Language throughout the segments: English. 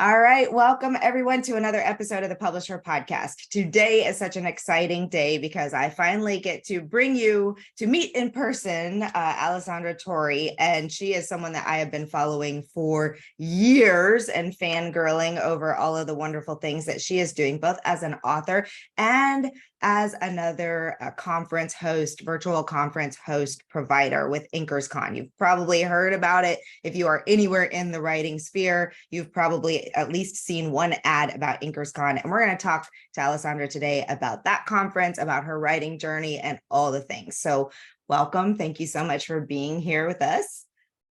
All right, welcome everyone to another episode of the Publisher Podcast. Today is such an exciting day because I finally get to bring you to meet in person Alessandre Torre, and she is someone that I have been following for years and fangirling over all of the wonderful things that she is doing, both as an author and as another conference host, virtual conference host provider with InkersCon. You've probably heard about it. If you are anywhere in the writing sphere, you've probably at least seen one ad about InkersCon. And we're going to talk to Alessandra today about that conference, about her writing journey, and all the things. So welcome. Thank you so much for being here with us.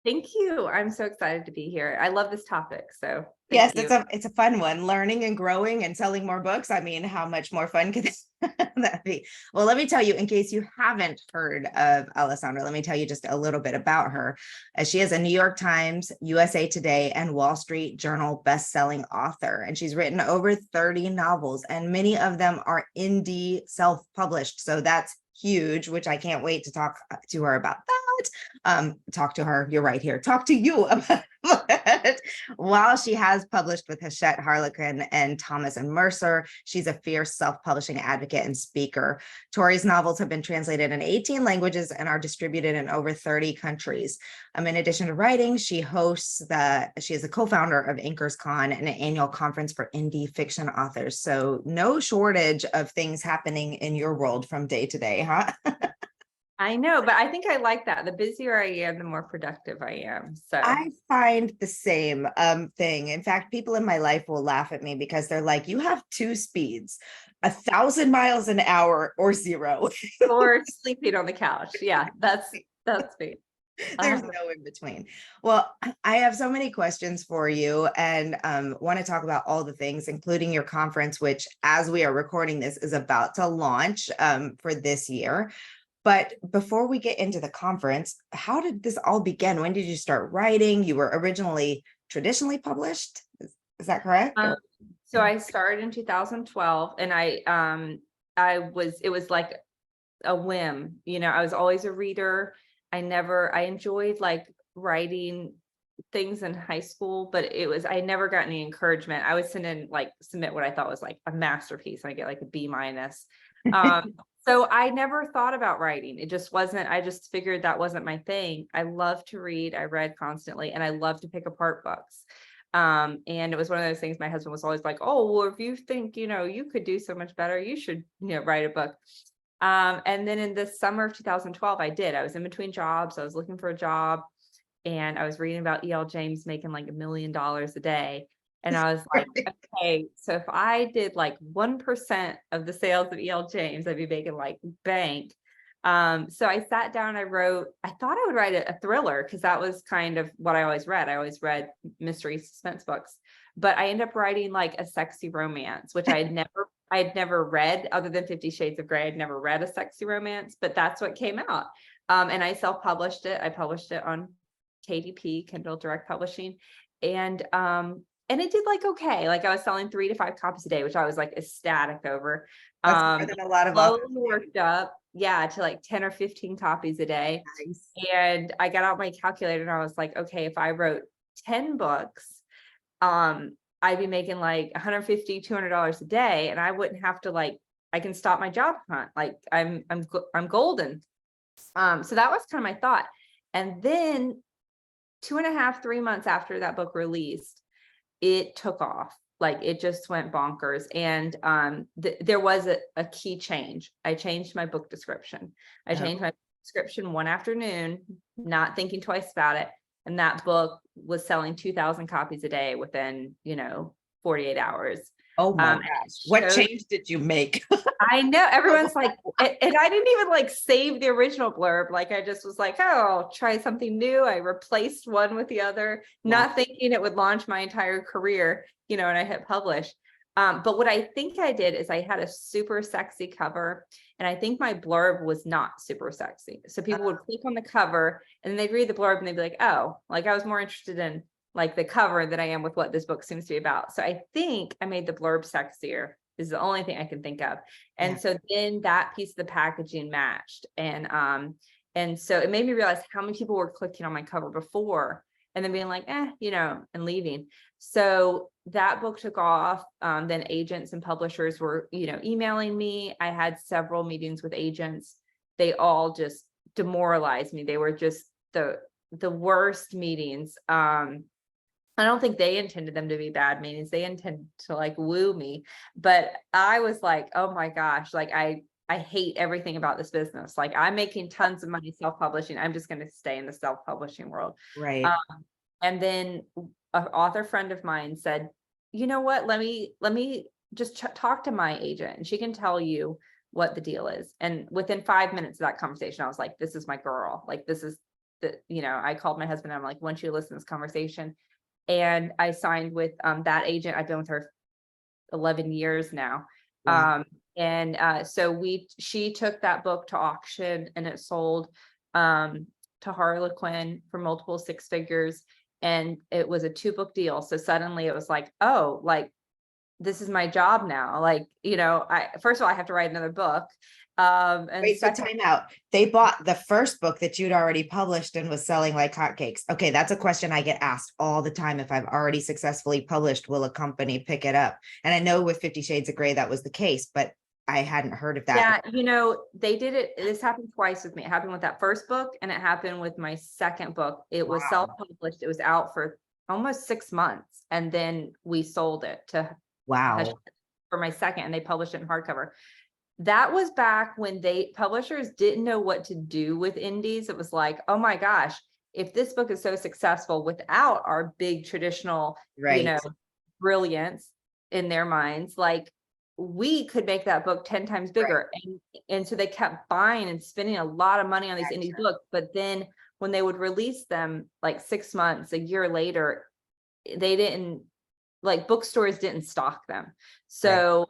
Thank you. I'm so excited to be here. I love this topic. So yes, it's a fun one. Learning and growing and selling more books. I mean, how much more fun could that be? Well, let me tell you, in case you haven't heard of Alessandra, let me tell you just a little bit about her. She is a New York Times, USA Today, and Wall Street Journal best-selling author, and she's written over 30 novels, and many of them are indie self-published. So that's huge, which I can't wait to talk to her about that. Talk to her, you're right here, talk to you about it. While she has published with Hachette Harlequin and Thomas and Mercer, she's a fierce self-publishing advocate and speaker. Torre's novels have been translated in 18 languages and are distributed in over 30 countries. In addition to writing, she is a co-founder of InkersCon, an annual conference for indie fiction authors. So no shortage of things happening in your world from day to day, huh? I know, but I think I like that. The busier I am, the more productive I am. So I find the same thing. In fact, people in my life will laugh at me because they're like, you have two speeds, 1,000 miles an hour or zero. Or sleeping on the couch. Yeah, that's me. There's no in between. Well, I have so many questions for you and want to talk about all the things, including your conference, which as we are recording this is about to launch for this year. But before we get into the conference, how did this all begin? When did you start writing? You were originally traditionally published. Is that correct? So I started in 2012 and it was like a whim. You know, I was always a reader. I enjoyed like writing things in high school, but I never got any encouragement. I would submit what I thought was like a masterpiece and I get like a B-. So I never thought about writing. It just wasn't, I just figured that wasn't my thing. I love to read. I read constantly and I love to pick apart books. And it was one of those things my husband was always like, oh, well, if you think, you could do so much better, you should, write a book. And then in the summer of 2012, I did. I was in between jobs. I was looking for a job and I was reading about E.L. James making like $1 million a day. And I was like, okay, so if I did like 1% of the sales of E.L. James, I'd be making like bank. So I sat down, I thought I would write a thriller because that was kind of what I always read. I always read mystery suspense books, but I ended up writing like a sexy romance, which I had never read other than 50 Shades of Grey. I'd never read a sexy romance, but that's what came out. And I self-published it. I published it on KDP, Kindle Direct Publishing. And it did like, okay, like I was selling 3 to 5 copies a day, which I was like ecstatic over. That's more than a lot of slowly worked up, to like 10 or 15 copies a day. Nice. And I got out my calculator and I was like, okay, if I wrote 10 books, I'd be making like $150, $200 a day. And I wouldn't have to I can stop my job hunt. Like I'm golden. So that was kind of my thought. And then 2.5, 3 months after that book released, it took off. Like it just went bonkers. And there was a key change. I changed my book description. I changed my description one afternoon, not thinking twice about it. And that book was selling 2,000 copies a day within, 48 hours. Oh my gosh. What change did you make? I know everyone's like, and I didn't even save the original blurb. Like I just was like, oh, I'll try something new. I replaced one with the other, not thinking it would launch my entire career, and I hit publish. But what I think I did is I had a super sexy cover and I think my blurb was not super sexy. So people would click on the cover and then they'd read the blurb and they'd be like, oh, I was more interested in the cover than I am with what this book seems to be about. So I think I made the blurb sexier. This is the only thing I can think of. And so then that piece of the packaging matched. And so it made me realize how many people were clicking on my cover before. and then being like, and leaving. So that book took off. Then agents and publishers were, emailing me. I had several meetings with agents. They all just demoralized me. They were just the worst meetings. I don't think they intended them to be bad meetings. They intended to like woo me. But I was like, oh my gosh, like I hate everything about this business. Like I'm making tons of money self-publishing. I'm just going to stay in the self-publishing world. Right. And then an author friend of mine said, you know what, let me just talk to my agent and she can tell you what the deal is. And within 5 minutes of that conversation, I was like, this is my girl. Like, this is I called my husband. I'm like, once you listen to this conversation, and I signed with that agent. I've been with her 11 years now. Wow. So she took that book to auction and it sold to Harlequin for multiple six figures. And it was a 2-book deal. So suddenly it was like, oh, like, this is my job now. Like, first of all, I have to write another book. And Wait, so second, time out. They bought the first book that you'd already published and was selling like hotcakes. Okay, that's a question I get asked all the time. If I've already successfully published, will a company pick it up? And I know with 50 Shades of Grey, that was the case, but I hadn't heard of that. yeah, they did it. This happened twice with me. It happened with that first book and it happened with my second book. It was Wow. self-published. It was out for almost 6 months. And then we sold it to Wow. for my second, and they published it in hardcover. That was back when publishers didn't know what to do with indies. It was like, oh my gosh, if this book is so successful without our big traditional, Right. brilliance in their minds, like we could make that book 10 times bigger. And so they kept buying and spending a lot of money on these indie books. But then when they would release them like 6 months, a year later, they didn't, like, bookstores didn't stock them. So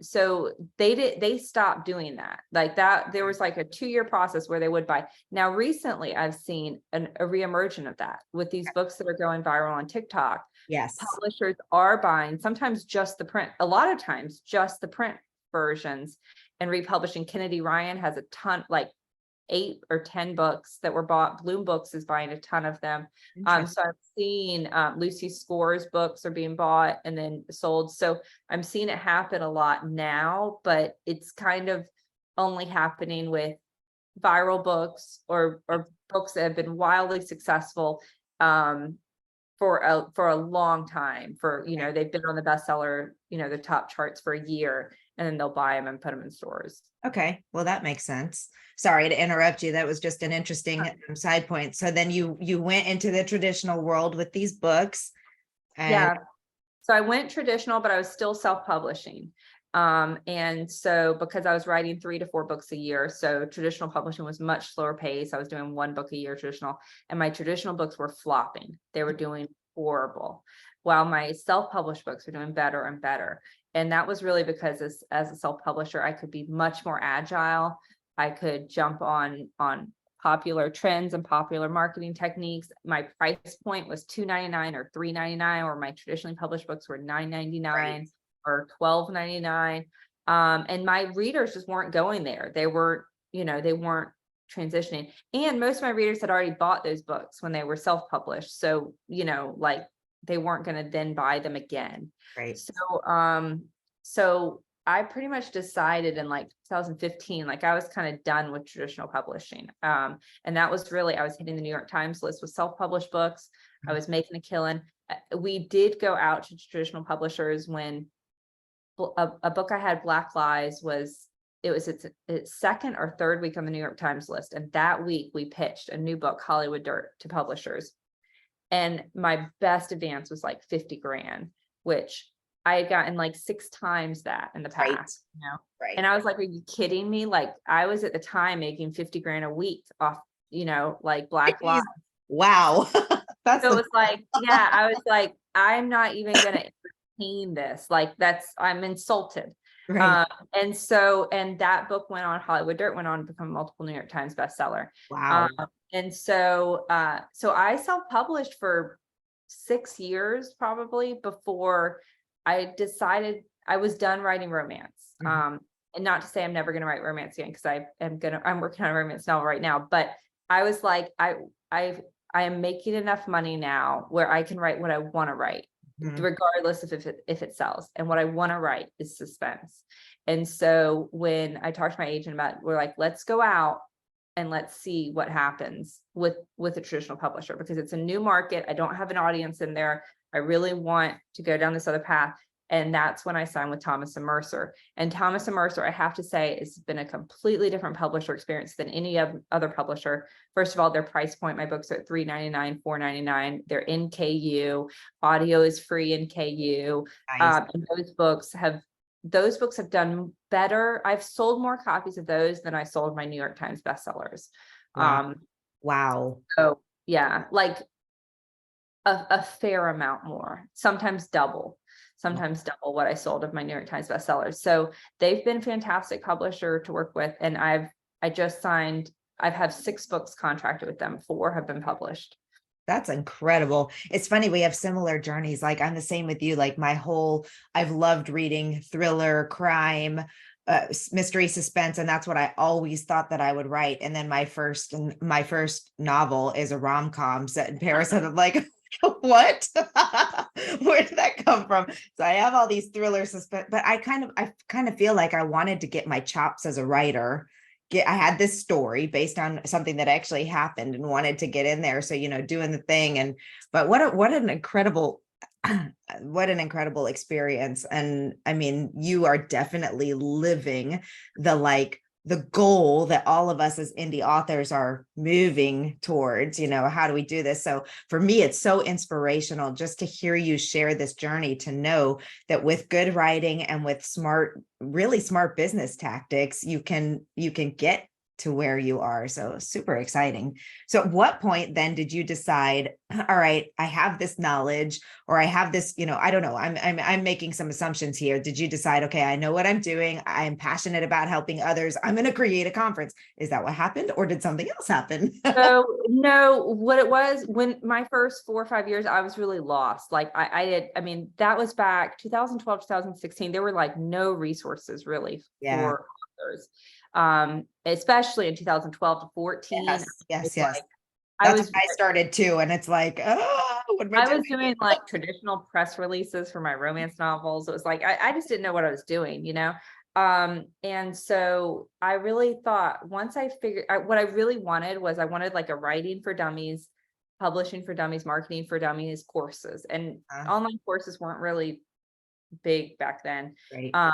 so they stopped doing that. Like that, there was like a 2-year process where they would buy. Now recently I've seen a reemergence of that with these books that are going viral on TikTok. Yes. Publishers are buying sometimes just the print, a lot of times just the print versions, and republishing. Kennedy Ryan has a ton, like 8 or 10 books that were bought. Bloom Books is buying a ton of them. So I'm seeing Lucy Score's books are being bought and then sold. So I'm seeing it happen a lot now, but it's kind of only happening with viral books or books that have been wildly successful for a long time. They've been on the bestseller, the top charts for a year, and then they'll buy them and put them in stores. Okay, well, that makes sense. Sorry to interrupt you. That was just an interesting side point. So then you went into the traditional world with these books. Yeah. So I went traditional, but I was still self-publishing. And so because I was writing 3 to 4 books a year, so traditional publishing was much slower pace. I was doing 1 book a year traditional, and my traditional books were flopping. They were doing horrible, while my self-published books were doing better and better. And that was really because as a self-publisher, I could be much more agile. I could jump on popular trends and popular marketing techniques. My price point was $2.99 or $3.99, or my traditionally published books were $9.99 or $12.99. And my readers just weren't going there. They weren't transitioning. And most of my readers had already bought those books when they were self-published. So, like they weren't going to then buy them again. Right. So I pretty much decided in like 2015, like I was kind of done with traditional publishing. And that was really, I was hitting the New York Times list with self-published books. I was making a killing. We did go out to traditional publishers when a book I had, Black Lies, it was its second or third week on the New York Times list. And that week we pitched a new book, Hollywood Dirt, to publishers. And my best advance was like 50 grand, which I had gotten like 6 times that in the past, Right. And I was like, are you kidding me? Like I was at the time making 50 grand a week off, like Black Lives. Wow. So it was like, yeah, I was like, I'm not even going to entertain this. Like I'm insulted. Right. And that book went on, Hollywood Dirt went on to become a multiple New York Times bestseller. Wow. And so I self-published for 6 years probably before I decided I was done writing romance. And not to say I'm never going to write romance again, because I'm working on a romance novel right now. But I was like, I I am making enough money now where I can write what I want to write, Mhm. regardless of if it sells. And what I want to write is suspense. And so when I talked to my agent about it, we're like, let's go out and let's see what happens with a traditional publisher, because it's a new market. I don't have an audience in there. I really want to go down this other path. And that's when I signed with Thomas and Mercer. And Thomas and Mercer, I have to say, has been a completely different publisher experience than any other publisher. First of all, their price point, my books are at $3.99, $4.99. They're in KU. Audio is free in KU. Nice. And those books have done better. I've sold more copies of those than I sold my New York Times bestsellers. Wow. Wow. So yeah, like a fair amount more, sometimes double what I sold of my New York Times bestsellers. So they've been fantastic publisher to work with. And I just signed, I've had 6 books contracted with them. 4 have been published. That's incredible. It's funny, we have similar journeys. Like I'm the same with you. Like I've loved reading thriller, crime, mystery, suspense, and that's what I always thought that I would write. And then my first novel is a rom-com set in Paris, and I'm like, what? Where did that come from? So I have all these thriller suspense, but I kind of feel like I wanted to get my chops as a writer. I had this story based on something that actually happened and wanted to get in there. So, doing the thing. But what an incredible, what an incredible experience. And I mean, you are definitely living the goal that all of us as indie authors are moving towards. How do we do this? So for me, it's so inspirational just to hear you share this journey, to know that with good writing and with really smart business tactics, you can get to where you are. So super exciting. So at what point then did you decide, all right, I have this knowledge, or I have this, I don't know, I'm making some assumptions here. Did you decide, okay, I know what I'm doing. I'm passionate about helping others. I'm going to create a conference. Is that what happened, or did something else happen? So no, what it was, when my first 4 or 5 years, I was really lost. Like I mean, that was back 2012, 2016. There were like no resources really Yeah. for authors. Especially in 2012 to 14. Yes. It's Yes. like That's when I started too. And it's like, oh, what am I I doing? was doing like traditional press releases for my romance novels. It was like I just didn't know what I was doing. And so I really thought, once I figured what I really wanted was, I wanted like a writing for dummies, publishing for dummies, marketing for dummies courses. And online courses weren't really big back then. Right.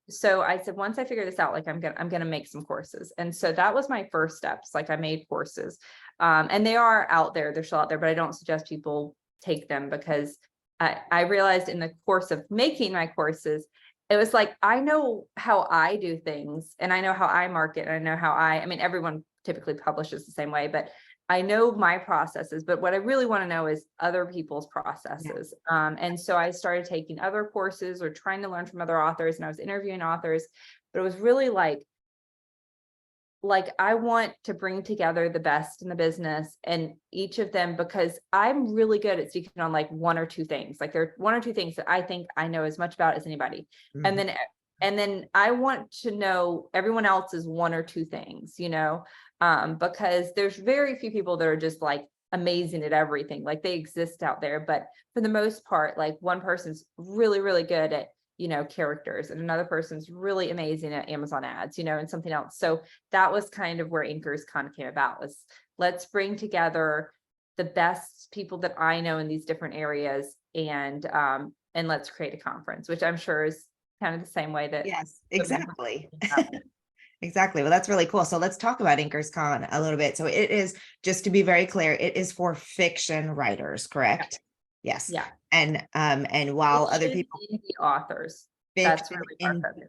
So I said, once I figure this out, like I'm gonna make some courses. And so that was my first steps. Like I made courses, and they are out there, they're still out there, but I don't suggest people take them, because I realized in the course of making my courses, it was like, I know how I do things, and I know how I market, and I know how I mean, everyone typically publishes the same way, but I know my processes, but what I really want to know is other people's processes. And so I started taking other courses or trying to learn from other authors, and I was interviewing authors, but it was really like I want to bring together the best in the business and each of them, because I'm really good at speaking on like 1 or 2 things. Like there are 1 or 2 things that I think I know as much about as anybody. Mhm. And then I want to know everyone else's 1 or 2 things, because there's very few people that are just like amazing at everything. Like they exist out there, but for the most part, like one person's really, really good at, characters, and another person's really amazing at Amazon ads, and something else. So that was kind of where InkersCon came about, was let's bring together the best people that I know in these different areas, and let's create a conference, which I'm sure is kind of the same way that. Yes, exactly. Exactly. Well, that's really cool. So let's talk about InkersCon a little bit. So it is, just to be very clear, it is for fiction writers, correct? Yes. Yeah. And while other people, indie authors, that's fiction really in our focus.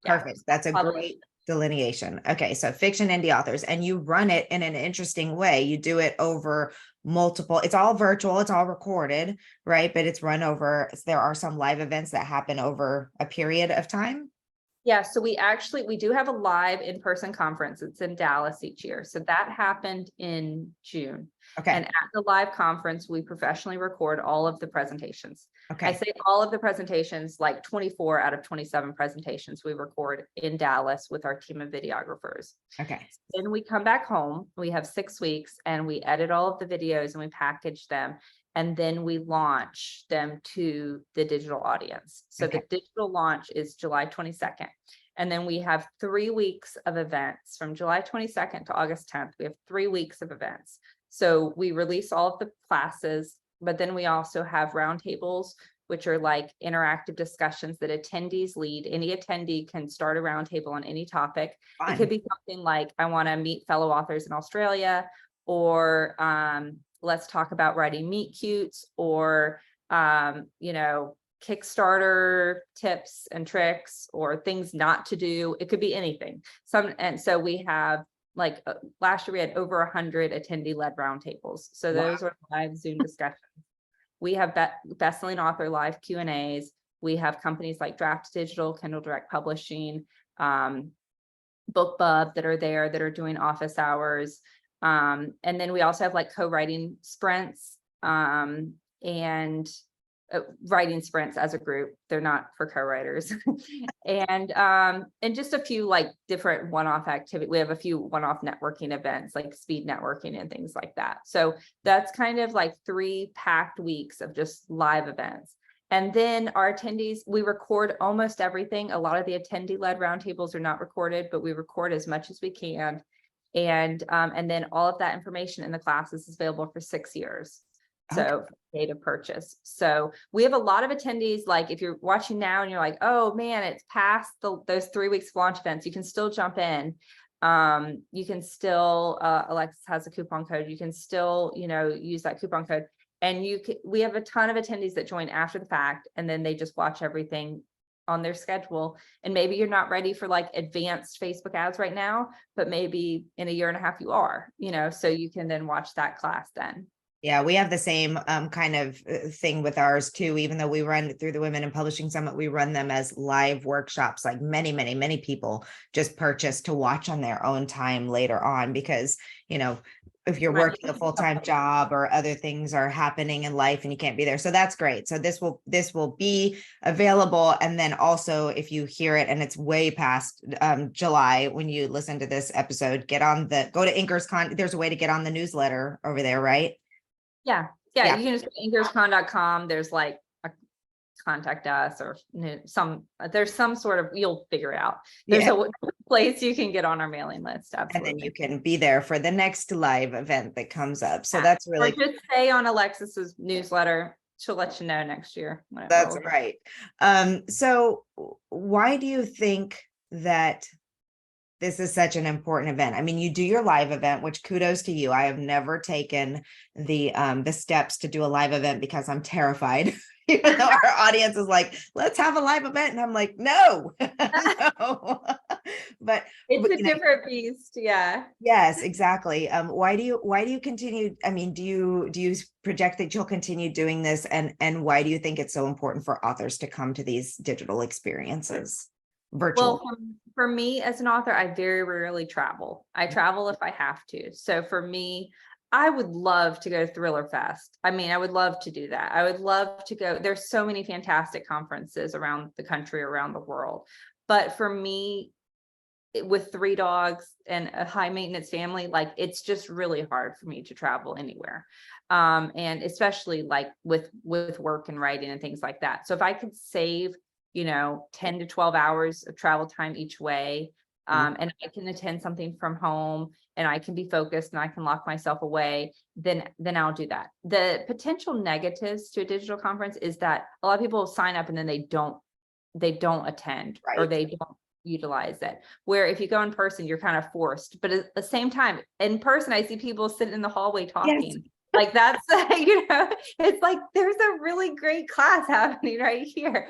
perfect. That's a Publish. great delineation. Okay. So fiction indie authors, and you run it in an interesting way. You do it over multiple, it's all virtual, it's all recorded, right? But it's run over, there are some live events that happen over a period of time. Yeah, so we do have a live in-person conference. It's in Dallas each year. So that happened in June. Okay, And at the live conference, we professionally record all of the presentations. I okay, say all of the presentations, like 24 out of 27 presentations we record in Dallas with our team of videographers. okay. Then we come back home, we have 6 weeks, and we edit all of the videos and we package them. And then we launch them to the digital audience. So Okay. the digital launch is July 22nd. And then we have 3 weeks of events from July 22nd to August 10th. We have 3 weeks of events. So we release all of the classes, but then we also have roundtables, which are like interactive discussions that attendees lead. Any attendee can start a roundtable on any topic. It Fun. could be something like, I want to meet fellow authors in Australia, or let's talk about writing meet cutes, or Kickstarter tips and tricks, or things not to do. It could be anything. And so we have last year we had over 100 attendee-led roundtables. So those are live Zoom discussions. We have best-selling author live Q&As. We have companies like Draft Digital, Kindle Direct Publishing, BookBub that are there that are doing office hours. And then we also have co-writing sprints and writing sprints as a group. They're not for co-writers. and just a few different one-off activity. We have a few one-off networking events like speed networking and things like that. So that's kind of 3 packed weeks of just live events. And then our attendees, we record almost everything. A lot of the attendee-led roundtables are not recorded, but we record as much as we can. And then all of that information in the classes is available for 6 years. So data purchase. So we have a lot of attendees. If you're watching now and you're like, oh man, it's past those 3 weeks of launch events, you can still jump in. You can still, Alexis has a coupon code. You can still, use that coupon code. And we have a ton of attendees that join after the fact, and then they just watch everything on their schedule. And maybe you're not ready for advanced Facebook ads right now, but maybe in a year and a half you are, so you can then watch that class then. Yeah, we have the same kind of thing with ours too. Even though we run through the Women in Publishing Summit, we run them as live workshops. Many people just purchase to watch on their own time later on, because, if you're working a full-time job or other things are happening in life and you can't be there. So that's great. So this will be available. And then also, if you hear it and it's way past July, when you listen to this episode, go to InkersCon. There's a way to get on the newsletter over there, right? Yeah. You can just go to InkersCon.com. There's a contact us, or there's some sort of, you'll figure it out. There's a place you can get on our mailing list. Absolutely. And then you can be there for the next live event that comes up. So that's really cool. Just stay on Alexis's newsletter. She'll let you know next year. That's right. So why do you think that this is such an important event? I mean, you do your live event, which kudos to you. I have never taken the steps to do a live event because I'm terrified. Even though our audience is like, let's have a live event. And I'm like, no, no. But it's a different beast. Yeah. Yes, exactly. Why do you continue? I mean, do you project that you'll continue doing this? And why do you think it's so important for authors to come to these digital experiences? Virtual. Well, for me as an author, I very rarely travel. I travel if I have to. So for me, I would love to go to Thriller Fest. I mean, I would love to do that. I would love to go. There's so many fantastic conferences around the country, around the world. But for me, with 3 dogs and a high maintenance family, it's just really hard for me to travel anywhere. And especially with work and writing and things like that. So if I could save 10 to 12 hours of travel time each way. And I can attend something from home and I can be focused and I can lock myself away, then I'll do that. The potential negatives to a digital conference is that a lot of people sign up and then they don't attend, right, or they don't utilize it. Where if you go in person, you're kind of forced. But at the same time, in person, I see people sitting in the hallway talking. Yes. That's, it's there's a really great class happening right here.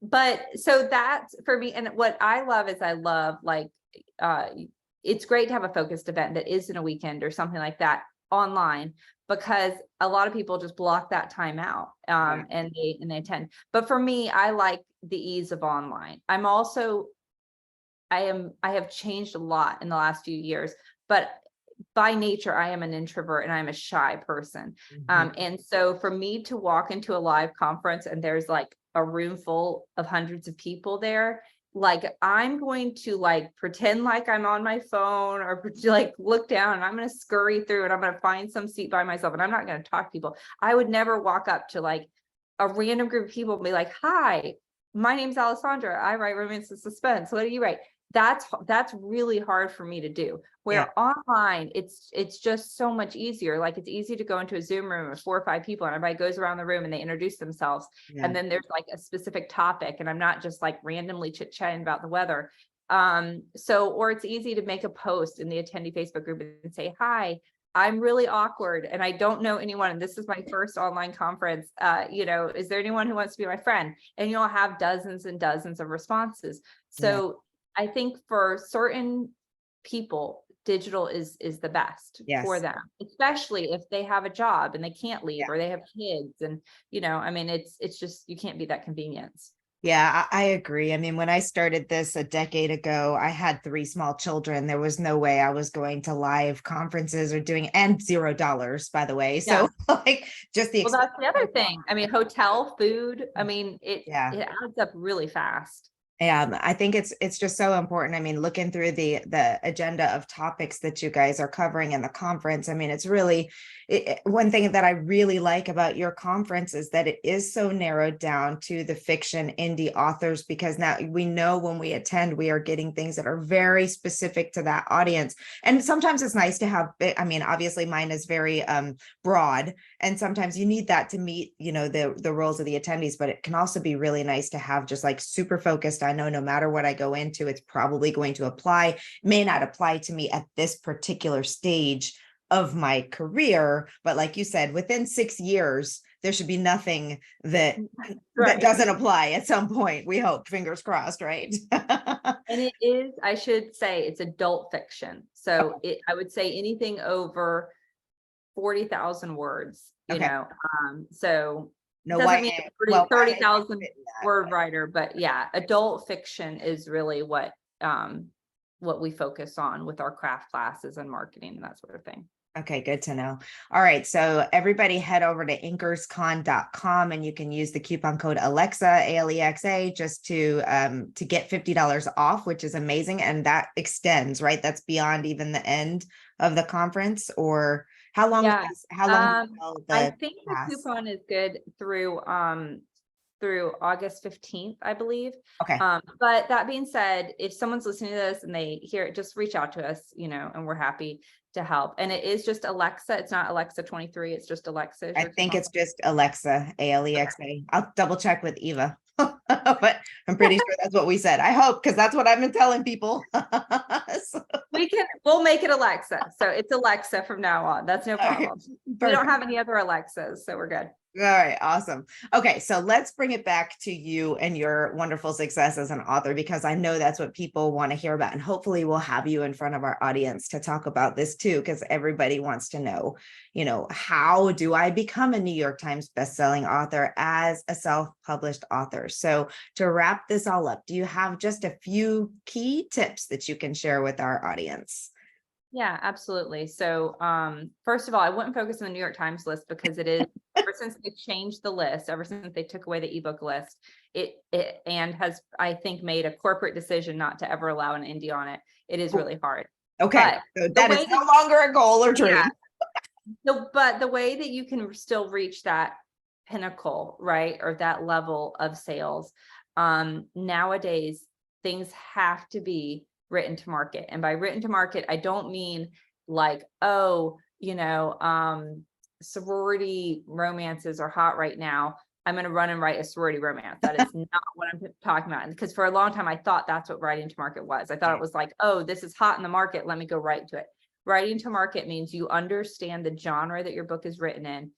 But so that's for me. And what I love is it's great to have a focused event that isn't a weekend or something like that online. because a lot of people just block that time out, and they attend. But for me, I like the ease of online. I have changed a lot in the last few years, but by nature, I am an introvert and I'm a shy person. And so for me to walk into a live conference and there's like a room full of hundreds of people there, like I'm going to like pretend like I'm on my phone or like look down, and I'm going to scurry through and I'm going to find some seat by myself, and I'm not going to talk to people. I would never walk up to like a random group of people and be like, "Hi, my name's Alessandra. I write romance and suspense. What do you write?" That's really hard for me to do. Where online, it's just so much easier. Like it's easy to go into a Zoom room with 4 or 5 people and everybody goes around the room and they introduce themselves. And then there's like a specific topic, and I'm not just like randomly chit-chatting about the weather. Or it's easy to make a post in the attendee Facebook group and say, "Hi, I'm really awkward and I don't know anyone, and this is my first online conference. Is there anyone who wants to be my friend?" And you'll have dozens and dozens of responses. So I think for certain people, digital is the best for them, especially if they have a job and they can't leave or they have kids. And, it's just, you can't be that convenience. Yeah, I agree. I mean, when I started this a decade ago, I had 3 small children. There was no way I was going to live conferences or and $0, by the way. So like just the Well, that's the other thing. I mean, hotel, food, I mean, it adds up really fast. And I think it's just so important. I mean, looking through the agenda of topics that you guys are covering in the conference, I mean, it's really one thing that I really like about your conference is that it is so narrowed down to the fiction indie authors, because now we know when we attend, we are getting things that are very specific to that audience. And sometimes it's nice to have, I mean, obviously mine is very broad, and sometimes you need that to meet, the roles of the attendees, but it can also be really nice to have just like super focused. I know no matter what I go into, it's probably going to apply, may not apply to me at this particular stage of my career, but like you said, within 6 years, there should be nothing that doesn't apply at some point. We hope, fingers crossed, right? And it is, I should say, it's adult fiction. So I would say anything over 40,000 words, so no, doesn't mean 30,000 word writer, but adult fiction is really what we focus on with our craft classes and marketing and that sort of thing. Okay, good to know. All right, so everybody head over to InkersCon.com and you can use the coupon code Alexa, ALEXA, just to get $50 off, which is amazing. And that extends, right? That's beyond even the end of the conference, or how long? I think the coupon is good through August 15th, I believe. Okay. But that being said, if someone's listening to this and they hear it, just reach out to us, and we're happy to help. And it is just Alexa. It's not Alexa 23. It's just Alexa. I think it's just Alexa, ALEXA. I'll double check with Eva, but I'm pretty sure that's what we said. I hope, because that's what I've been telling people. We'll make it Alexa. So it's Alexa from now on. That's no problem. We don't have any other Alexas, so we're good. All right, awesome. Okay, so let's bring it back to you and your wonderful success as an author, because I know that's what people want to hear about. And hopefully we'll have you in front of our audience to talk about this too, because everybody wants to know, how do I become a New York Times bestselling author as a self-published author? So to wrap this all up, do you have just a few key tips that you can share with our audience? Yeah, absolutely. So first of all, I wouldn't focus on the New York Times list, because it is, ever since they changed the list, ever since they took away the ebook list, it and has, I think, made a corporate decision not to ever allow an indie on it. It is really hard. Okay, so that is no longer a goal or dream. But the way that you can still reach that pinnacle, right, or that level of sales, nowadays, things have to be written to market. And by written to market, I don't mean like, sorority romances are hot right now, I'm going to run and write a sorority romance. That is not what I'm talking about. Because for a long time, I thought that's what writing to market was. I thought it was like, oh, this is hot in the market, let me go write to it. Writing to market means you understand the genre that your book is written in.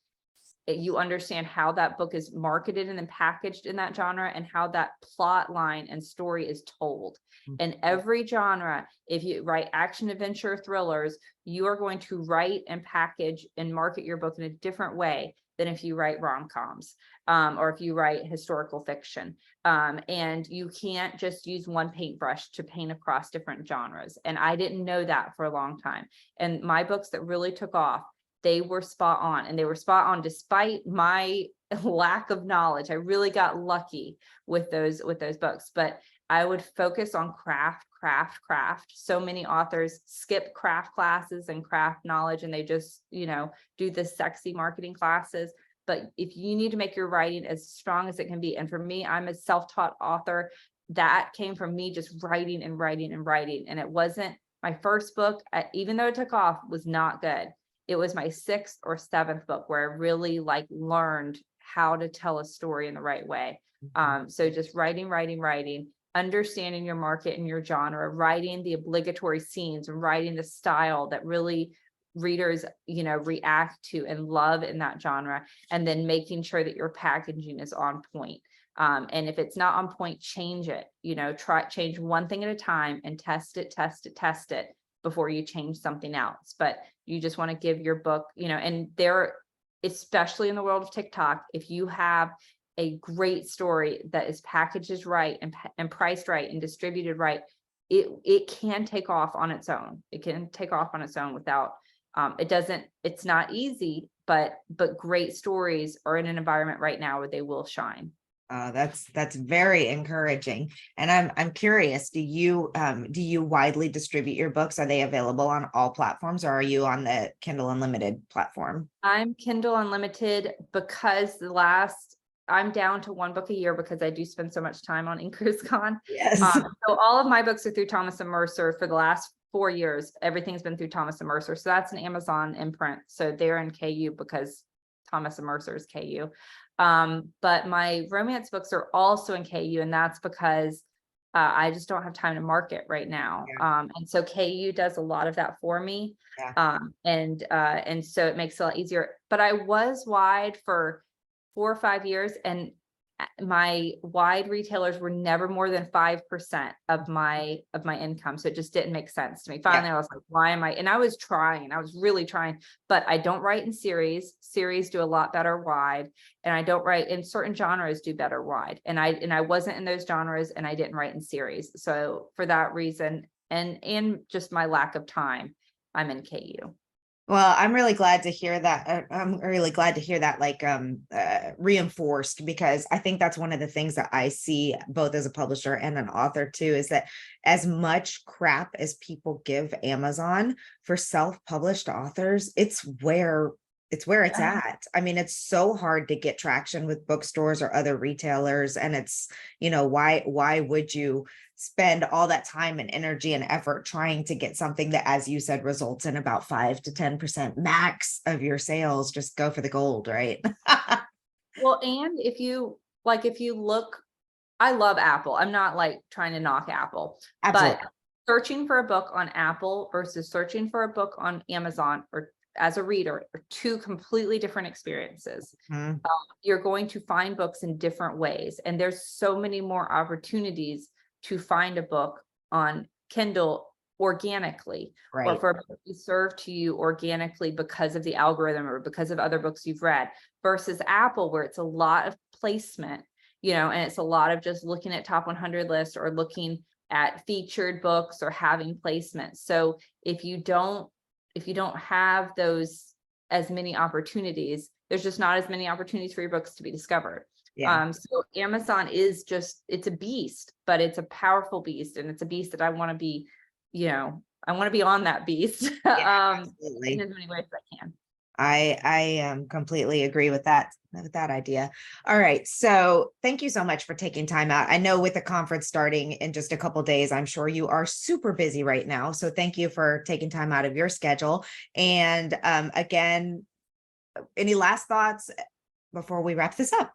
you understand how that book is marketed and then packaged in that genre, and how that plot line and story is told. In every genre, if you write action, adventure, thrillers, you are going to write and package and market your book in a different way than if you write rom-coms, or if you write historical fiction. And you can't just use one paintbrush to paint across different genres. And I didn't know that for a long time. And my books that really took off, they were spot on, and they were spot on despite my lack of knowledge. I really got lucky with those books, but I would focus on craft. So many authors skip craft classes and craft knowledge, and they just, do the sexy marketing classes. But if you need to make your writing as strong as it can be, and for me, I'm a self-taught author, that came from me just writing and writing and writing. And it wasn't my first book, even though it took off, was not good. It was my 6th or 7th book where I really learned how to tell a story in the right way. So just writing, understanding your market and your genre, writing the obligatory scenes, and writing the style that really readers, react to and love in that genre, and then making sure that your packaging is on point. And if it's not on point, change it, change one thing at a time and test it before you change something else. But you just want to give your book, and there, especially in the world of TikTok, if you have a great story that is packaged right and priced right and distributed right, it can take off on its own. It can take off on its own without, it's not easy, but great stories are in an environment right now where they will shine. That's very encouraging. And I'm curious, do you widely distribute your books? Are they available on all platforms, or are you on the Kindle Unlimited platform? I'm Kindle Unlimited because I'm down to 1 book a year because I do spend so much time on InkersCon. Yes. So all of my books are through Thomas & Mercer for the last 4 years. Everything's been through Thomas & Mercer. So that's an Amazon imprint. So they're in KU because Thomas & Mercer is KU. But my romance books are also in KU, and that's because I just don't have time to market right now. Yeah. And so KU does a lot of that for me. Yeah. And so it makes it a lot easier. But I was wide for 4 or 5 years, and my wide retailers were never more than 5% of my income. So it just didn't make sense to me. Finally, I was like, why am I? And I was really trying, but I don't write in series. Series do a lot better wide, and I don't write in certain genres do better wide. And I wasn't in those genres, and I didn't write in series. So for that reason, and just my lack of time, I'm in KU. Well, I'm really glad to hear that. I'm really glad to hear that reinforced, because I think that's one of the things that I see both as a publisher and an author too, is that as much crap as people give Amazon for self-published authors, it's where it's at. I mean, it's so hard to get traction with bookstores or other retailers. And it's, why would you spend all that time and energy and effort trying to get something that, as you said, results in about 5 to 10% max of your sales? Just go for the gold, right? Well, and if you look, I love Apple. I'm not trying to knock Apple, Absolutely. but searching for a book on Apple versus searching for a book on Amazon, or as a reader, are 2 completely different experiences. Mhm. You're going to find books in different ways, and there's so many more opportunities to find a book on Kindle organically, or Right. for a book to be served to you organically because of the algorithm or because of other books you've read, versus Apple, where it's a lot of placement, and it's a lot of just looking at top 100 lists or looking at featured books or having placements. So if you don't have those as many opportunities, there's just not as many opportunities for your books to be discovered. Yeah. So Amazon is it's a beast, but it's a powerful beast, and it's a beast that I want to be, I want to be on that beast. Yeah, In absolutely. as many ways as I can. I completely agree with that idea. All right. So thank you so much for taking time out. I know with the conference starting in just a couple of days, I'm sure you are super busy right now. So thank you for taking time out of your schedule. And again, any last thoughts before we wrap this up?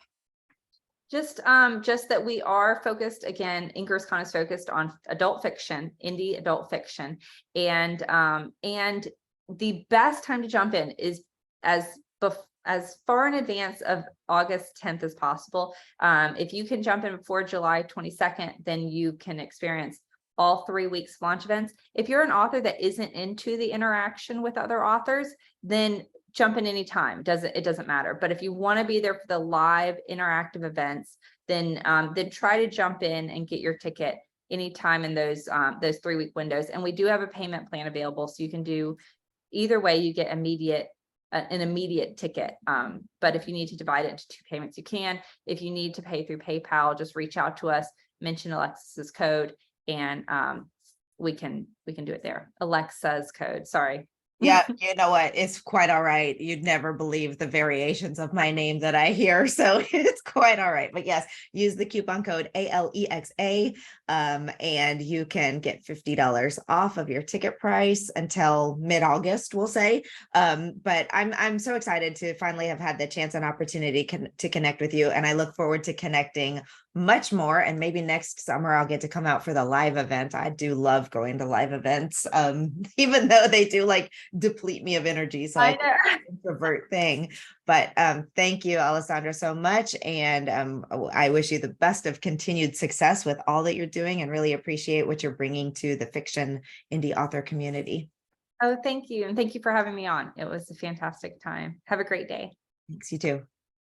Just that we are focused, again, InkersCon is focused on adult fiction, indie adult fiction. And the best time to jump in is as far in advance of August 10th as possible. If you can jump in before July 22nd, then you can experience all 3 weeks launch events. If you're an author that isn't into the interaction with other authors, then jump in anytime. It doesn't matter. But if you want to be there for the live interactive events, then try to jump in and get your ticket anytime in those 3 week windows. And we do have a payment plan available, so you can do either way. You get an immediate ticket. But if you need to divide it into 2 payments, you can. If you need to pay through PayPal, just reach out to us, mention Alexis's code, and we can do it there. Alexa's code, sorry. Yeah, you know what? It's quite all right. You'd never believe the variations of my name that I hear. So it's quite all right. But yes, use the coupon code ALEXA, and you can get $50 off of your ticket price until mid-August, we'll say. But I'm so excited to finally have had the chance and opportunity to connect with you. And I look forward to connecting much more. And maybe next summer I'll get to come out for the live event. I do love going to live events, even though they do like deplete me of energy. So I introvert thing. But thank you, Alessandra, so much. And I wish you the best of continued success with all that you're doing, and really appreciate what you're bringing to the fiction indie author community. Oh, thank you. And thank you for having me on. It was a fantastic time. Have a great day. Thanks, you too.